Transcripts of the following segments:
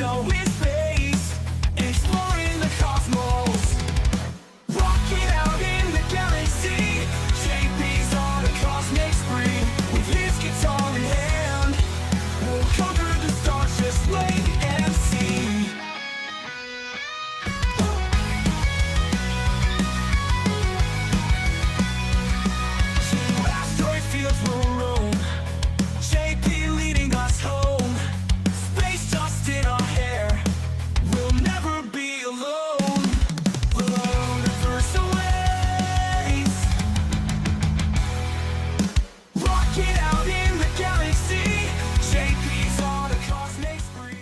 show in space, exploring the cosmos, rocking out in the galaxy. JP's on a cosmic spree, with his guitar in hand, we'll conquer the stars just like MC. To asteroid fields we'll roam, JP leading us home. Space dust in our hair, we'll never be alone. We'll universal ways, rocking out in the galaxy. JP's on a cosmic spree.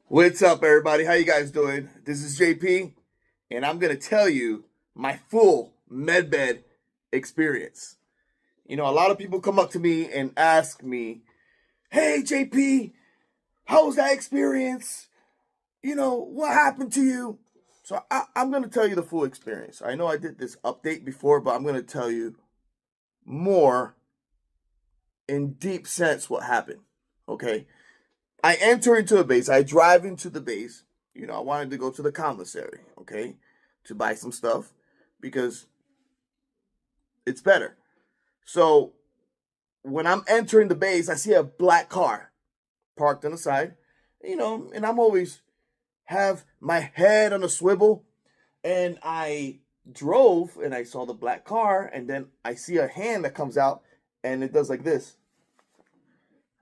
What's up, everybody? How you guys doing? This is JP, and I'm going to tell you my full MEDBED experience. You know, a lot of people come up to me and ask me, hey, JP, how was that experience? You know, what happened to you? So I'm going to tell you the full experience. I know I did this update before, but I'm going to tell you more in deep sense what happened, okay? I enter into a base. I drive into the base. You know, I wanted to go to the commissary, okay, to buy some stuff because it's better. So when I'm entering the base, I see a black car parked on the side, you know, and I'm always have my head on a swivel, and I drove and I saw the black car, and then I see a hand that comes out and it does like this.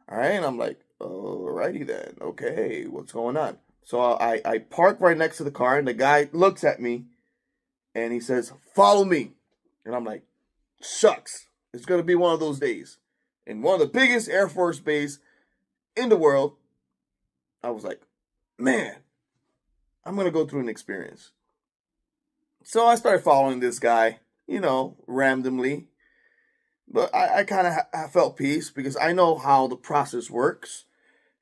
All right, and I'm like, alrighty then, okay, what's going on? So I park right next to the car, and the guy looks at me and he says, follow me. And I'm like, shucks, it's gonna be one of those days. In one of the biggest Air Force base in the world, I was like, man, I'm gonna go through an experience. So I started following this guy, you know, randomly. But I kind of felt peace because I know how the process works.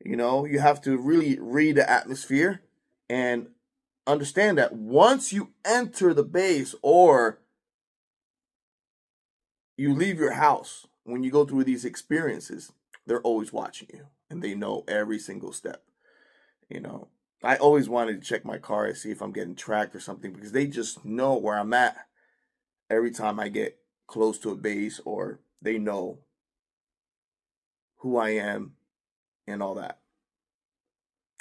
You know, you have to really read the atmosphere and understand that once you enter the base or you leave your house, when you go through these experiences, they're always watching you and they know every single step. You know, I always wanted to check my car and see if I'm getting tracked or something because they just know where I'm at every time I get close to a base, or they know who I am and all that.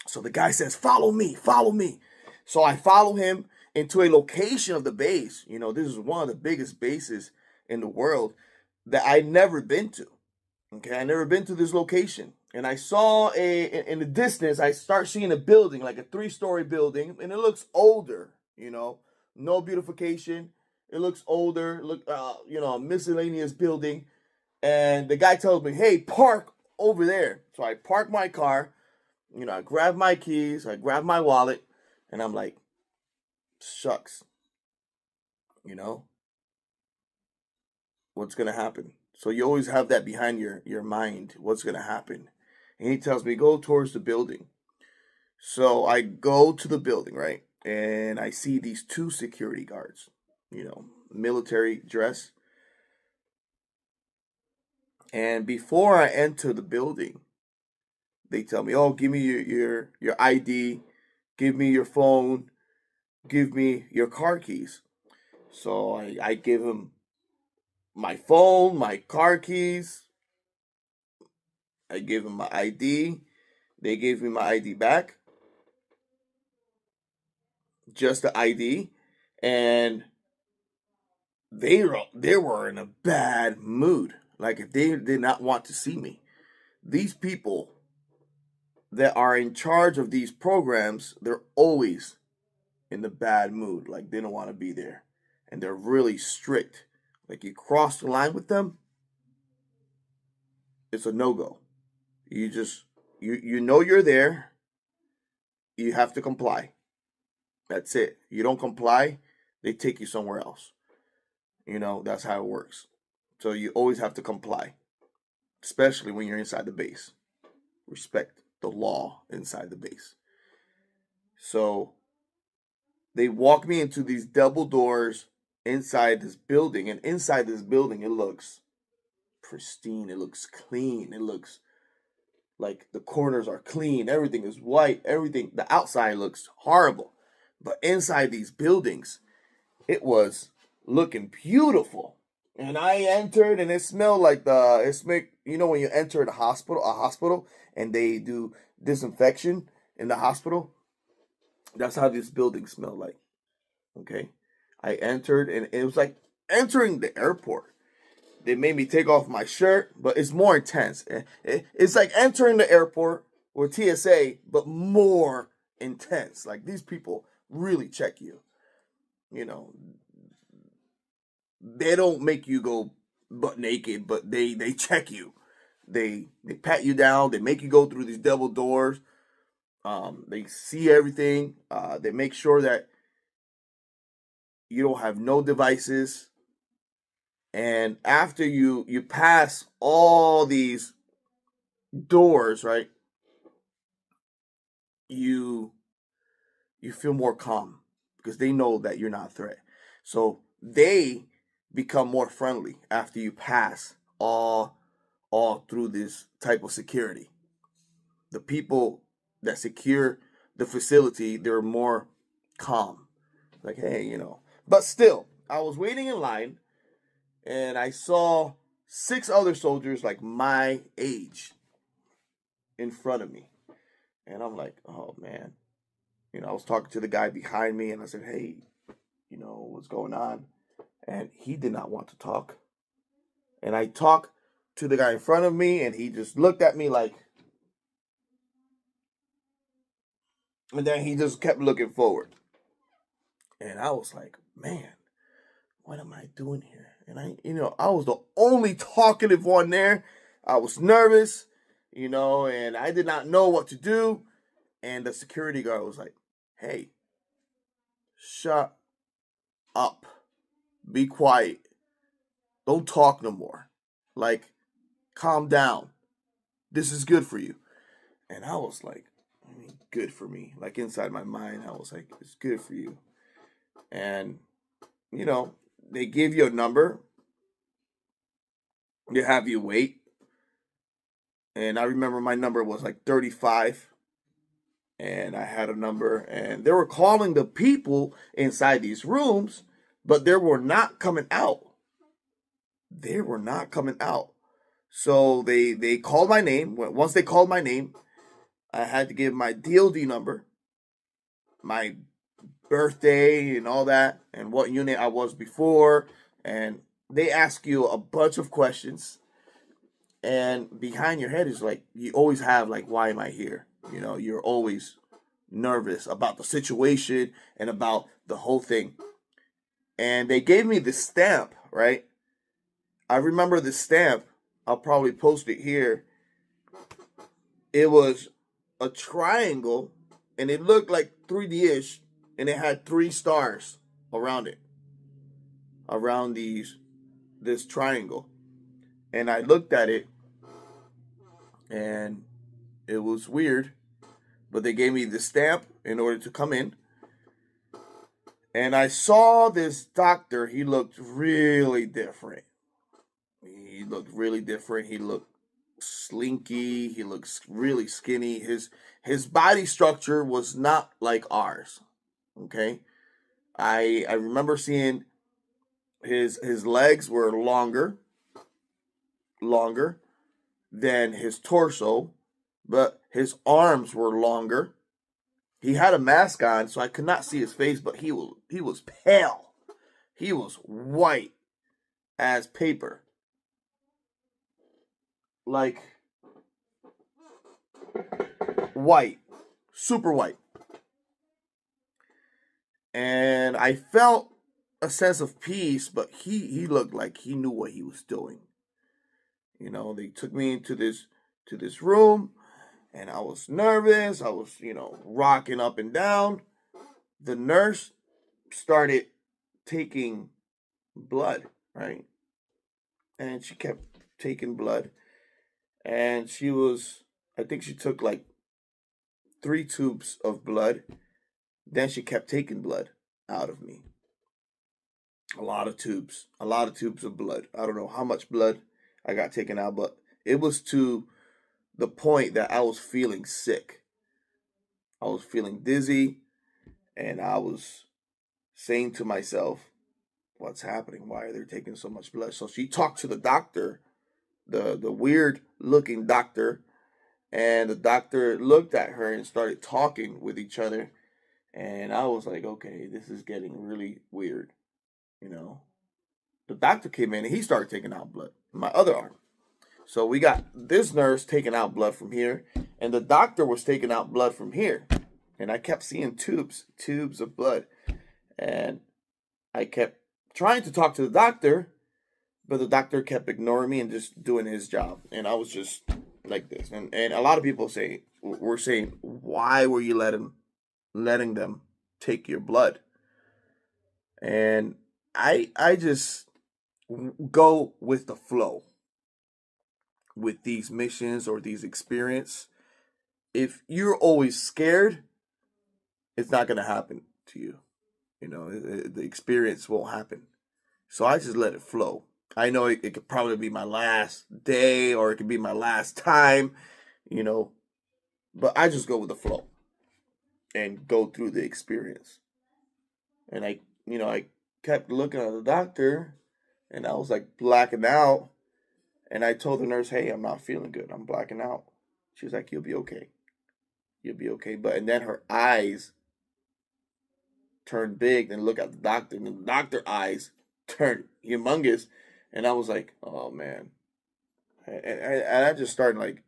So the guy says, follow me, follow me. So I follow him into a location of the base. You know, this is one of the biggest bases in the world that I'd never been to. Okay, I never been to this location. And I saw in the distance, I start seeing a building, like a 3-story building, and it looks older, you know, no beautification. It looks older, you know, a miscellaneous building. And the guy tells me, hey, park over there. So I park my car, you know, I grab my keys, I grab my wallet, and I'm like, shucks, you know, what's going to happen? So you always have that behind your mind, what's going to happen? And he tells me, go towards the building. So I go to the building, right? And I see these 2 security guards, you know, military dress. And before I enter the building, they tell me, oh, give me your ID, give me your phone, give me your car keys. So I give them my phone, my car keys. I give them my ID. They gave me my ID back. Just the ID. And they were in a bad mood. Like if they did not want to see me. These people that are in charge of these programs, they're always in the bad mood. Like they don't want to be there. And they're really strict. Like you cross the line with them, it's a no-go. You just, you know you're there. You have to comply. That's it. You don't comply, they take you somewhere else. You know, that's how it works. So you always have to comply, especially when you're inside the base. Respect the law inside the base. So they walk me into these double doors inside this building, and inside this building it looks pristine, it looks clean, it looks Like the corners are clean, everything is white, everything, the outside looks horrible. But inside these buildings, it was looking beautiful. And I entered and it smelled like when you enter a hospital and they do disinfection in the hospital. That's how this building smelled like. Okay. I entered and it was like entering the airport. They made me take off my shirt, but it's more intense. It's like entering the airport or TSA, but more intense. Like these people really check you. You know, they don't make you go butt naked, but they check you. They pat you down. They make you go through these double doors. They see everything. They make sure that you don't have no devices. And after you pass all these doors, right, you feel more calm because they know that you're not a threat. So they become more friendly after you pass all through this type of security. The people that secure the facility, they're more calm. Like, hey, you know. But still, I was waiting in line and I saw 6 other soldiers like my age in front of me. And I'm like, oh man. You know, I was talking to the guy behind me and I said, hey, you know, what's going on? And he did not want to talk. And I talked to the guy in front of me and he just looked at me like, and then he just kept looking forward. And I was like, man, what am I doing here? And I was the only talkative one there. I was nervous, you know, and I did not know what to do. And the security guard was like, hey, shut up. Be quiet. Don't talk no more. Like, calm down. This is good for you. And I was like, good for me. Like inside my mind, I was like, it's good for you. And, you know, they give you a number. They have you wait. And I remember my number was like 35. And I had a number. And they were calling the people inside these rooms, but they were not coming out. They were not coming out. So they called my name. Once they called my name, I had to give my DOD number, my birthday and all that, and what unit I was before. And they ask you a bunch of questions. And behind your head is like, you always have like, why am I here? You know, you're always nervous about the situation and about the whole thing. And they gave me the stamp, right? I remember the stamp. I'll probably post it here. It was a triangle, and it looked like 3D-ish, and it had 3 stars around it, around this triangle. And I looked at it, and it was weird, but they gave me the stamp in order to come in. And I saw this doctor. He looked really different. He looked really different. He looked slinky. He looks really skinny. His body structure was not like ours. Okay, I remember seeing his legs were longer than his torso, but his arms were longer. He had a mask on, so I could not see his face, but he was pale. He was white as paper. Like white, super white. And I felt a sense of peace, but he looked like he knew what he was doing. You know, they took me into this room, and I was nervous. I was, you know, rocking up and down. The nurse started taking blood, right? And she kept taking blood. And I think she took like 3 tubes of blood. Then she kept taking blood out of me. A lot of tubes of blood. I don't know how much blood I got taken out, but it was to the point that I was feeling sick. I was feeling dizzy, and I was saying to myself, what's happening? Why are they taking so much blood? So she talked to the doctor, the weird looking doctor, and the doctor looked at her and started talking with each other. And I was like, okay, this is getting really weird, you know. The doctor came in and he started taking out blood in my other arm. So we got this nurse taking out blood from here, and the doctor was taking out blood from here. And I kept seeing tubes of blood. And I kept trying to talk to the doctor, but the doctor kept ignoring me and just doing his job. And I was just like this. And a lot of people were saying, why were you letting them take your blood? And I just go with the flow with these missions or these experiences. If you're always scared, it's not going to happen to you. You know, the experience won't happen. So I just let it flow. I know it could probably be my last day or it could be my last time, you know, but I just go with the flow and go through the experience. And I kept looking at the doctor and I was like blacking out. And I told the nurse, hey, I'm not feeling good. I'm blacking out. She was like, you'll be okay. You'll be okay. And then her eyes turned big and look at the doctor. And the doctor's eyes turned humongous. And I was like, oh, man. And I just started, like,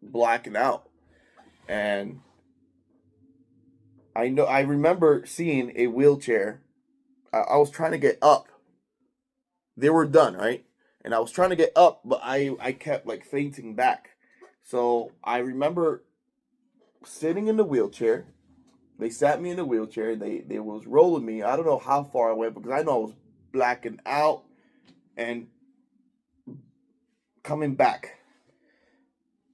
blacking out. And I remember seeing a wheelchair. I was trying to get up. They were done, right? And I was trying to get up, but I kept like fainting back. So I remember sitting in the wheelchair. They sat me in the wheelchair. They was rolling me. I don't know how far I went because I know I was blacking out and coming back.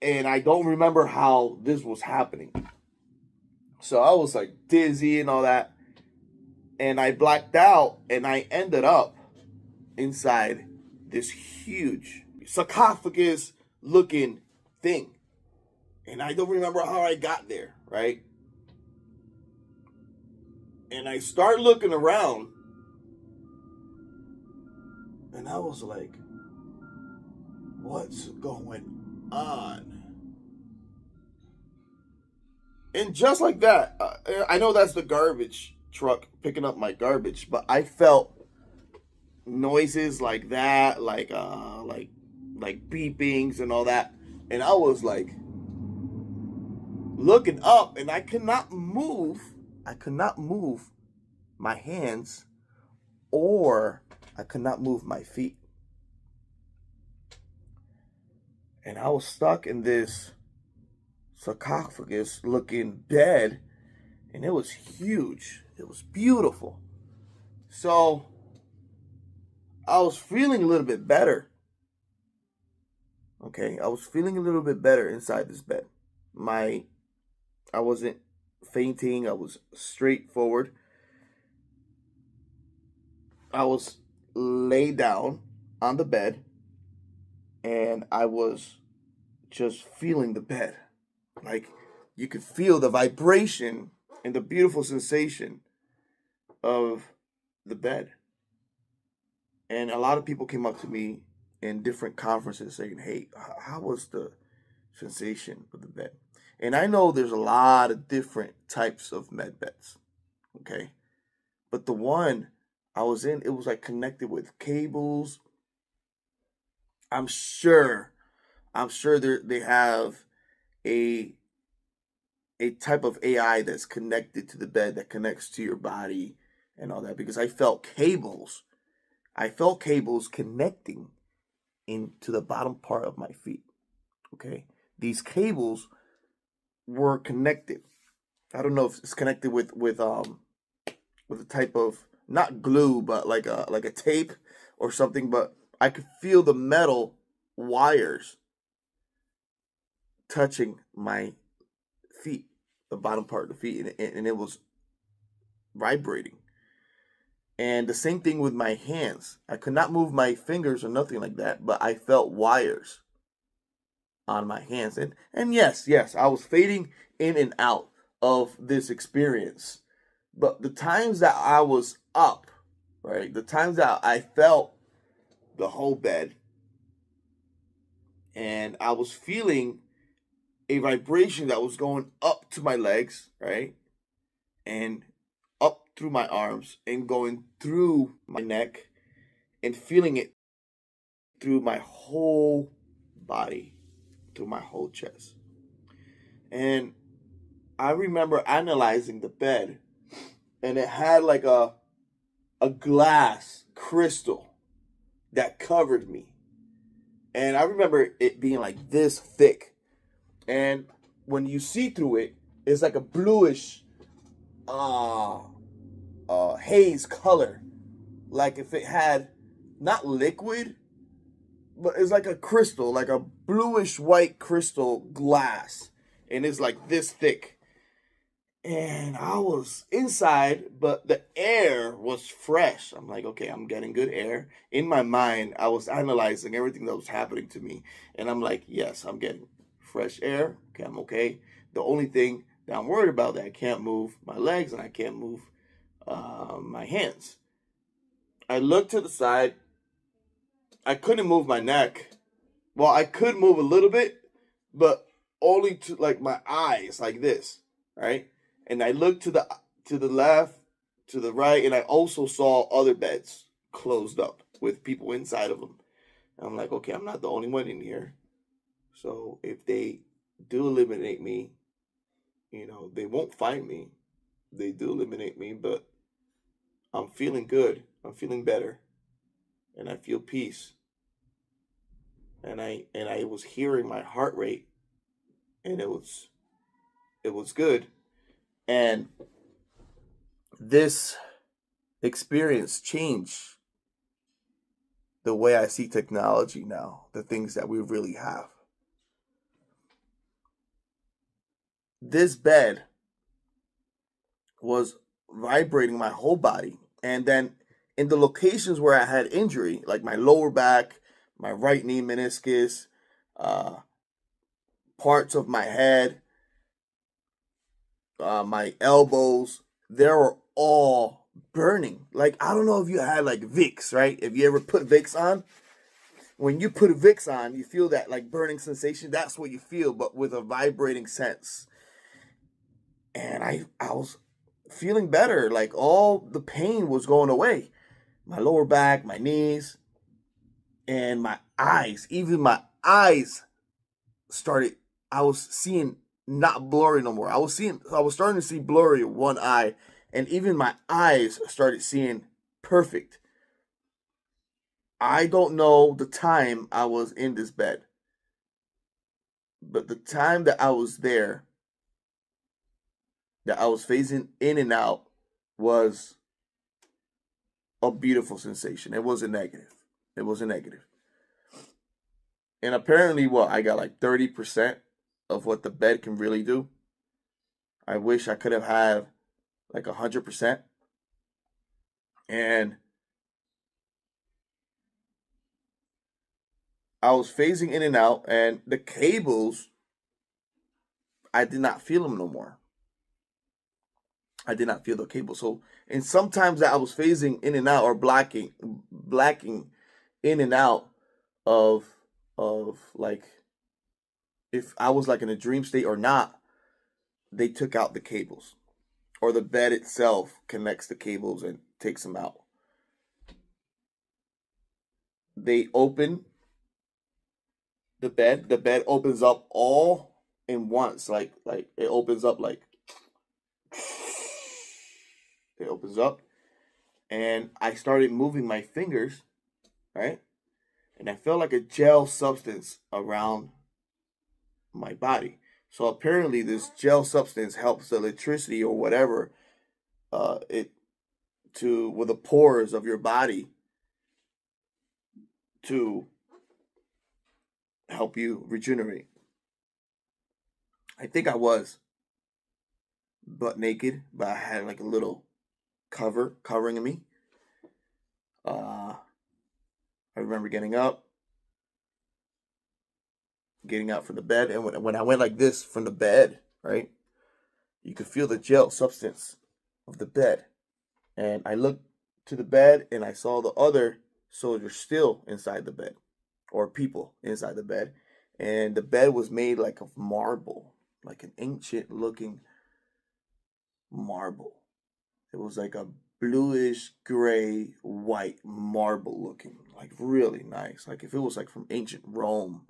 And I don't remember how this was happening. So I was like dizzy and all that. And I blacked out and I ended up inside this huge sarcophagus looking thing. And I don't remember how I got there, right? And I start looking around and I was like, what's going on? And just like that, I know that's the garbage truck picking up my garbage, but I felt noises like that, like beepings and all that, and I was like looking up, and I could not move my hands, or I could not move my feet, and I was stuck in this sarcophagus looking bed, and it was huge. It was beautiful. So I was feeling a little bit better. Okay, I was feeling a little bit better inside this bed. I wasn't fainting. I was straightforward. I was laid down on the bed, and I was just feeling the bed. Like, you could feel the vibration and the beautiful sensation of the bed. And a lot of people came up to me in different conferences saying, hey, how was the sensation of the bed? And I know there's a lot of different types of MEDBEDs, okay? But the one I was in, it was like connected with cables. I'm sure they have a type of AI that's connected to the bed that connects to your body and all that, because I felt cables. I felt cables connecting into the bottom part of my feet. Okay, these cables were connected. I don't know if it's connected with a type of, not glue, but like a tape or something. But I could feel the metal wires touching my feet, the bottom part of the feet, and it was vibrating. And the same thing with my hands. I could not move my fingers or nothing like that, but I felt wires on my hands. And yes, I was fading in and out of this experience. But the times that I was up, right, the times that I felt the whole bed, and I was feeling a vibration that was going up to my legs, right, and up through my arms and going through my neck and feeling it through my whole body, through my whole chest. And I remember analyzing the bed, and it had like a glass crystal that covered me. And I remember it being like this thick. And when you see through it, it's like a bluish haze color. Like if it had not liquid, but it's like a crystal, like a bluish white crystal glass. And it's like this thick. And I was inside, but the air was fresh. I'm like, okay, I'm getting good air. In my mind, I was analyzing everything that was happening to me. And I'm like, yes, I'm getting fresh air. Okay, I'm okay. The only thing that I'm worried about that I can't move my legs and I can't move my hands. I looked to the side. I couldn't move my neck. Well, I could move a little bit, but only to like my eyes, like this, right? And I looked to the left, to the right, and I also saw other beds closed up with people inside of them. And I'm like, okay, I'm not the only one in here. So if they do eliminate me, you know, they won't find me. They do eliminate me, but I'm feeling good. I'm feeling better. And I feel peace. And I was hearing my heart rate, and it was good. And this experience changed the way I see technology now, the things that we really have. This bed was vibrating my whole body. And then in the locations where I had injury, like my lower back, my right knee meniscus, parts of my head, my elbows, they were all burning. Like, I don't know if you had like Vicks, right? If you ever put Vicks on, when you put Vicks on, you feel that like burning sensation. That's what you feel, but with a vibrating sense. And I was feeling better. Like all the pain was going away. My lower back, my knees, and my eyes. Even my eyes started, I was seeing not blurry no more. I was starting to see blurry one eye, and even my eyes started seeing perfect. I don't know the time I was in this bed, but the time that I was there, that I was phasing in and out, was a beautiful sensation. It wasn't negative. It wasn't negative. And apparently, I got like 30% of what the bed can really do. I wish I could have had like 100%. And I was phasing in and out, and the cables, I did not feel them no more. I did not feel the cable. So, and sometimes that I was phasing in and out or blacking in and out of like, if I was like in a dream state or not, they took out the cables, or the bed itself connects the cables and takes them out. They open the bed opens up all in once, like it opens up, like it opens up, and I started moving my fingers, right? And I felt like a gel substance around my body. So apparently this gel substance helps the electricity or whatever with the pores of your body to help you regenerate. I think I was butt naked, but I had like a little covering me. I remember getting up, getting out from the bed. And when I went like this from the bed, right, you could feel the gel substance of the bed. And I looked to the bed and I saw the other soldiers still inside the bed, or people inside the bed. And the bed was made like of marble, like an ancient looking marble. It was like a bluish gray white marble looking, like really nice. Like if it was like from ancient Rome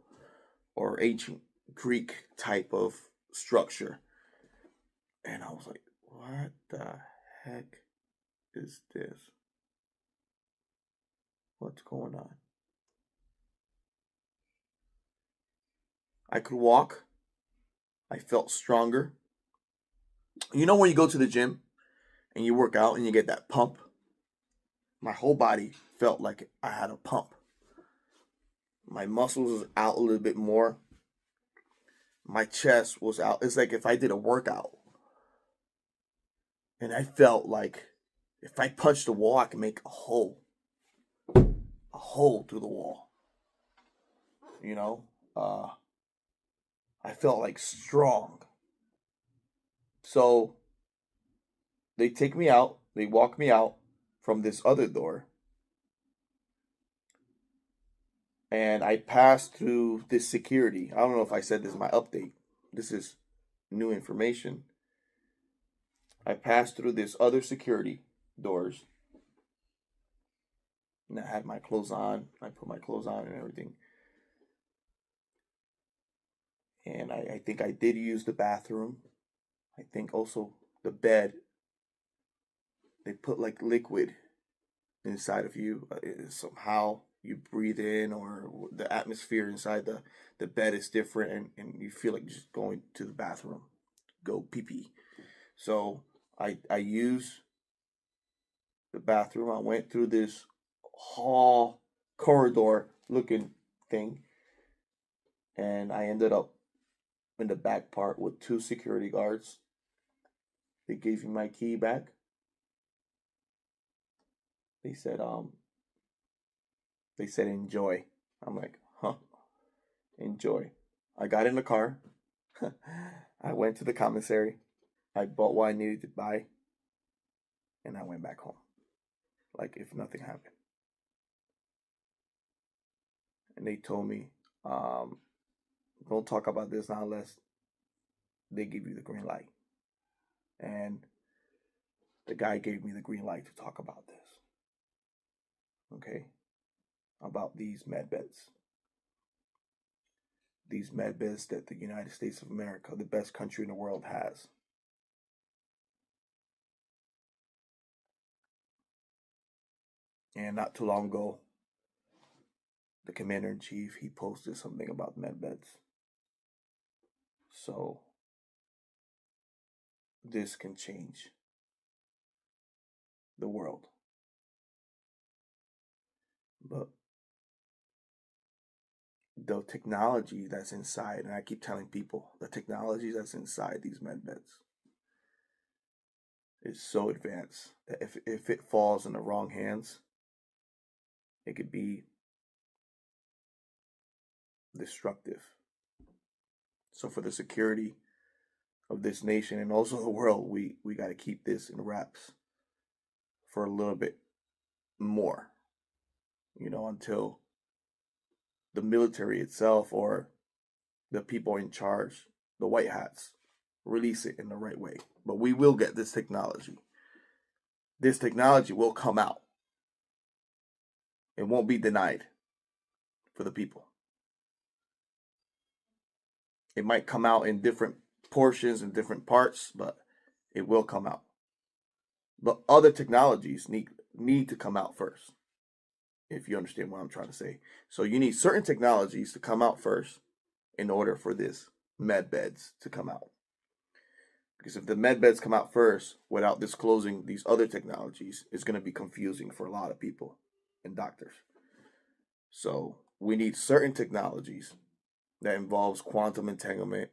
or ancient Greek type of structure. And I was like, what the heck is this? What's going on? I could walk. I felt stronger. You know when you go to the gym and you work out and you get that pump? My whole body felt like I had a pump. My muscles was out a little bit more. My chest was out. It's like if I did a workout. And I felt like if I punched the wall, I could make a hole through the wall. You know, I felt like strong. So they take me out. They walk me out from this other door. And I passed through this security. I don't know if I said this in my update. This is new information. I passed through this other security doors. And I had my clothes on. I put my clothes on and everything. And I think I did use the bathroom. I think also the bed. They put like liquid inside of you. Somehow you breathe in, or the atmosphere inside the bed is different, and you feel like just going to the bathroom. Go pee-pee. So I used the bathroom. I went through this hall corridor looking thing, and I ended up in the back part with 2 security guards. They gave me my key back. They said enjoy. I'm like, huh, enjoy. I got in the car. I went to the commissary. I bought what I needed to buy. And I went back home. Like if nothing happened. And they told me, don't talk about this now unless they give you the green light. And the guy gave me the green light to talk about this. Okay? About these MEDBEDs. These MEDBEDs that the United States of America, the best country in the world, has. And not too long ago, the commander-in-chief, he posted something about MEDBEDs. So this can change the world. But the technology that's inside, and I keep telling people, the technology that's inside these MEDBEDs is so advanced that if it falls in the wrong hands, it could be destructive. So for the security of this nation and also the world, we got to keep this in wraps for a little bit more, you know, until the military itself or the people in charge, the white hats, release it in the right way. But we will get this technology. This technology will come out. It won't be denied for the people. It might come out in different portions and different parts, but it will come out. But other technologies need to come out first, if you understand what I'm trying to say. So you need certain technologies to come out first in order for this MEDBEDs to come out. Because if the MEDBEDs come out first without disclosing these other technologies, it's going to be confusing for a lot of people and doctors. So we need certain technologies that involves quantum entanglement.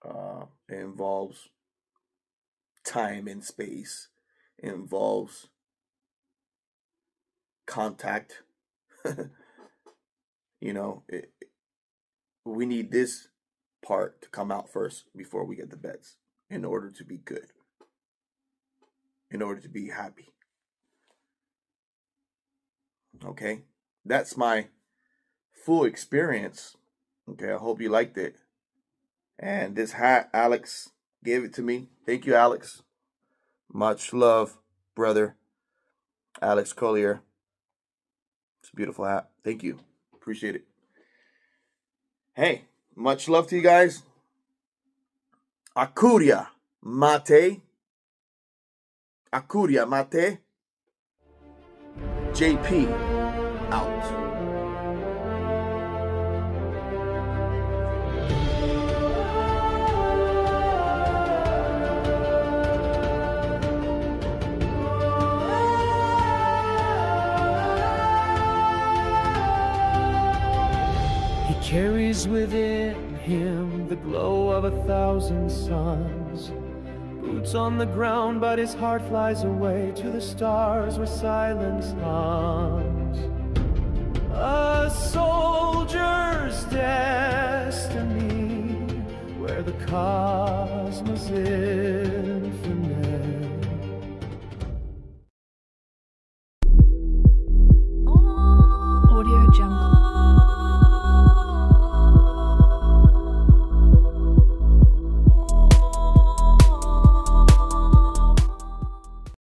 It involves time and space. It involves contact. You know, we need this part to come out first before we get the beds in order to be good, in order to be happy. Okay, that's my full experience. Okay, I hope you liked it. And this hat, Alex gave it to me. Thank you, Alex. Much love, brother. Alex Collier. It's a beautiful hat. Thank you. Appreciate it. Hey, much love to you guys. AKURIA MATTE. AKURIA MATTE. JP out. Carries within him the glow of 1,000 suns. Boots on the ground, but his heart flies away to the stars where silence hums. A soldier's destiny, where the cosmos is.